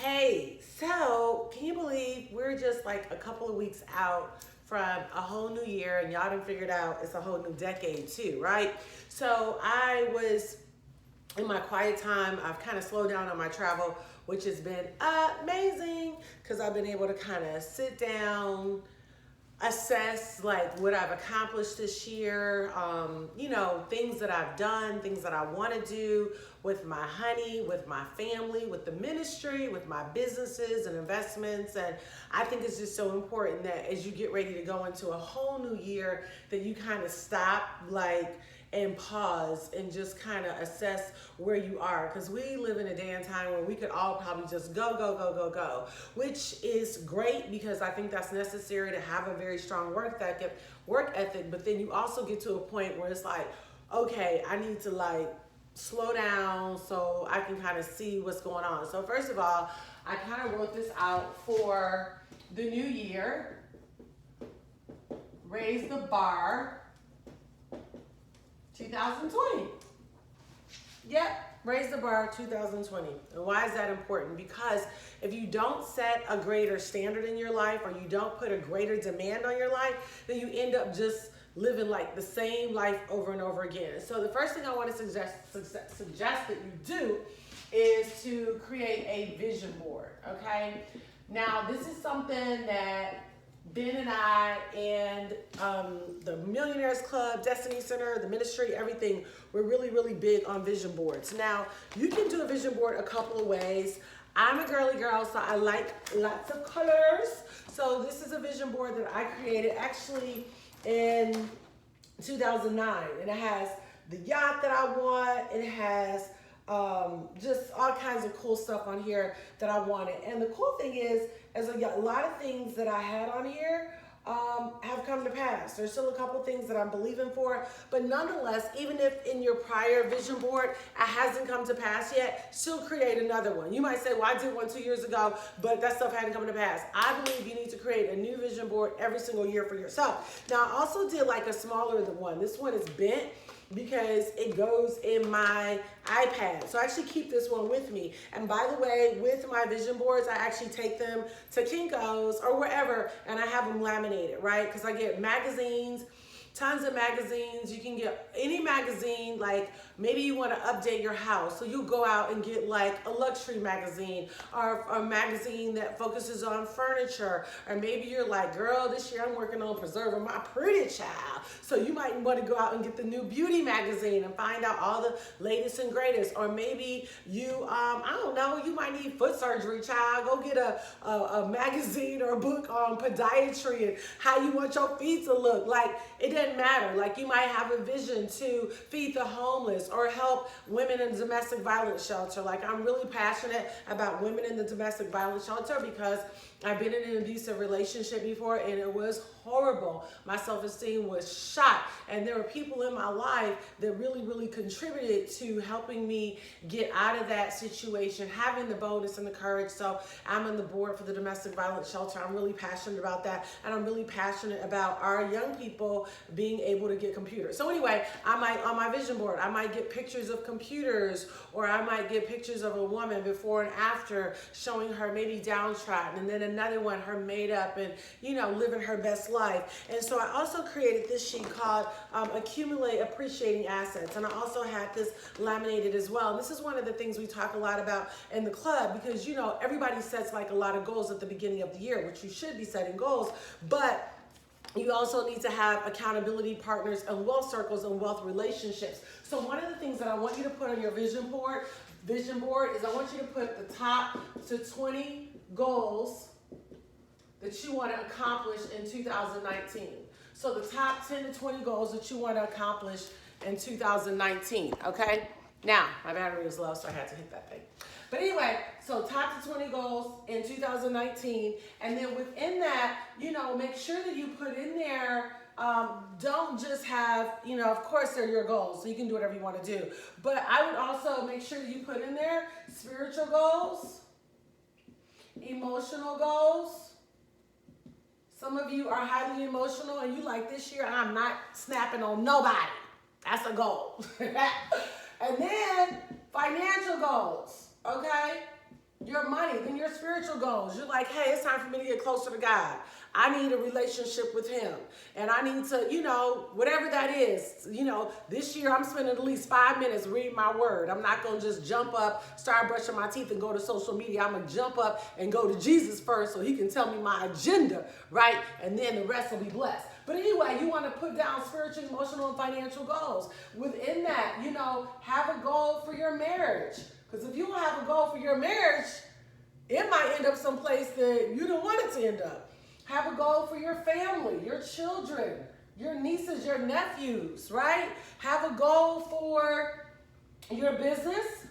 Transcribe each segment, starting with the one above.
Hey, so can you believe we're just like a couple of weeks out from a whole new year, and y'all done figured out it's a whole new decade too, right? So I was in my quiet time, I've kind of slowed down on my travel, which has been amazing because I've been able to kind of sit down, assess like what I've accomplished this year, things that I've done, things that I want to do with my honey, with my family, with the ministry, with my businesses and investments. And I think it's just so important that as you get ready to go into a whole new year, that you kind of stop and pause and just kind of assess where you are, because we live in a day and time where we could all probably just go, which is great because I think that's necessary to have a very strong work ethic. But then you also get to a point where it's like, okay, I need to slow down so I can kind of see what's going on. So first of all, I kind of wrote this out for the new year. Raise the bar 2020. Yep, raise the bar 2020. And why is that important? Because if you don't set a greater standard in your life, or you don't put a greater demand on your life, then you end up just living like the same life over and over again. So the first thing I want to suggest that you do is to create a vision board, okay? Now, this is something that Ben and I and the Millionaires Club, Destiny Center, the ministry, everything, we're really, really big on vision boards. Now, you can do a vision board a couple of ways. I'm a girly girl, so I like lots of colors. So this is a vision board that I created actually in 2009. And it has the yacht that I want. It has just all kinds of cool stuff on here that I wanted. And the cool thing is a lot of things that I had on here have come to pass. There's still a couple things that I'm believing for, but nonetheless, even if in your prior vision board it hasn't come to pass yet, still create another one. You might say, well, I did one 2 years ago, but that stuff hadn't come to pass. I believe you need to create a new vision board every single year for yourself. Now, I also did like a smaller one. This one is bent because it goes in my iPad. So I actually keep this one with me. And by the way, with my vision boards, I actually take them to Kinko's or wherever, and I have them laminated, right? Because I get magazines, tons of magazines. You can get any magazine, like maybe you want to update your house. So you go out and get like a luxury magazine, or a magazine that focuses on furniture. Or maybe you're like, girl, this year I'm working on preserving my pretty child. So you might want to go out and get the new beauty magazine and find out all the latest and greatest. Or maybe you, I don't know, you might need foot surgery, child. Go get a magazine or a book on podiatry and how you want your feet to look. Like, it doesn't matter. Like, you might have a vision to feed the homeless or help women in domestic violence shelter. Like, I'm really passionate about women in the domestic violence shelter because I've been in an abusive relationship before, and it was horrible. My self-esteem was shot, and there were people in my life that really, really contributed to helping me get out of that situation, having the boldness and the courage. So I'm on the board for the domestic violence shelter. I'm really passionate about that, and I'm really passionate about our young people being able to get computers. So anyway, I might, on my vision board, I might get pictures of computers, or I might get pictures of a woman before and after showing her maybe downtrodden, and then another one, her made up and, living her best life. And so I also created this sheet called Accumulate Appreciating Assets. And I also had this laminated as well. And this is one of the things we talk a lot about in the club because, everybody sets like a lot of goals at the beginning of the year, which you should be setting goals, but you also need to have accountability partners and wealth circles and wealth relationships. So one of the things that I want you to put on your vision board is I want you to put the top to 20 goals that you want to accomplish in 2019. So the top 10 to 20 goals that you want to accomplish in 2019, okay? Now, my battery is low, so I had to hit that thing. But anyway, so top to 20 goals in 2019. And then within that, make sure that you put in there, don't just have, of course they're your goals, so you can do whatever you want to do. But I would also make sure that you put in there spiritual goals, emotional goals. Some of you are highly emotional and you like, this year I'm not snapping on nobody. That's a goal. And then financial goals, okay? your money, then your spiritual goals. You're like, hey, it's time for me to get closer to God. I need a relationship with him. And I need to, whatever that is, this year I'm spending at least 5 minutes reading my word. I'm not going to just jump up, start brushing my teeth and go to social media. I'm going to jump up and go to Jesus first so he can tell me my agenda, right? And then the rest will be blessed. But anyway, you want to put down spiritual, emotional, and financial goals. Within that, have a goal for your marriage. Because if you don't have a goal for your marriage, it might end up someplace that you don't want it to end up. Have a goal for your family, your children, your nieces, your nephews, right? Have a goal for your business.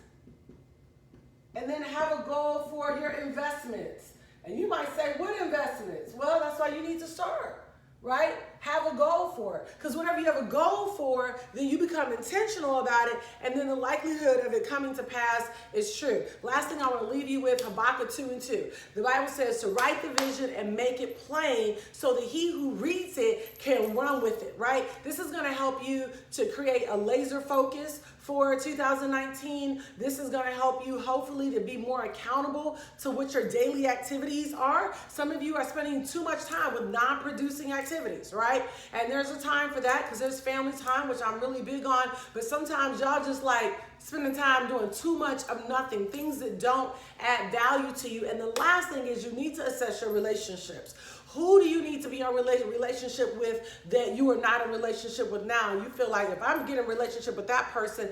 And then have a goal for your investments. And you might say, what investments? Well, that's why you need to start. Right? Have a goal for it. Because whenever you have a goal for, then you become intentional about it, and then the likelihood of it coming to pass is true. Last thing I want to leave you with, Habakkuk 2:2. The Bible says to write the vision and make it plain so that he who reads it can run with it, right? This is going to help you to create a laser focus for 2019. This is going to help you hopefully to be more accountable to what your daily activities are. Some of you are spending too much time with non-producing activities, right? And there's a time for that because there's family time, which I'm really big on. But sometimes y'all just like spending time doing too much of nothing, things that don't add value to you. And the last thing is you need to assess your relationships. Who do you need to be in a relationship with that you are not in a relationship with now? And you feel like if I'm getting a relationship with that person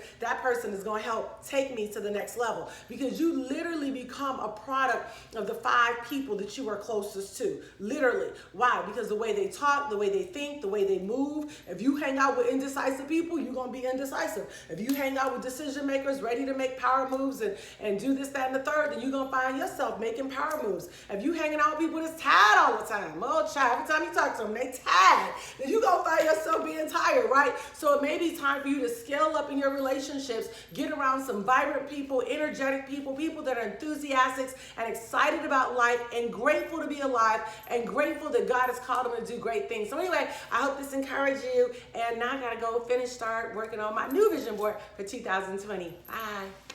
is going to help take me to the next level. Because you literally become a product of the 5 people that you are closest to. Literally. Why? Because the way they talk, the way they think, the way they move. If you hang out with indecisive people, you're going to be indecisive. If you hang out with decision makers ready to make power moves and do this, that, and the third, then you're going to find yourself making power moves. If you hanging out with people that's tired all the time, oh child, every time you talk to them, they tired. Then you gonna find yourself being tired, right? So it may be time for you to scale up in your relationships, get around some vibrant people, energetic people, people that are enthusiastic and excited about life and grateful to be alive and grateful that God has called them to do great things. So anyway, I hope this encouraged you, and now I gotta go start working on my new vision board for 2020. Bye.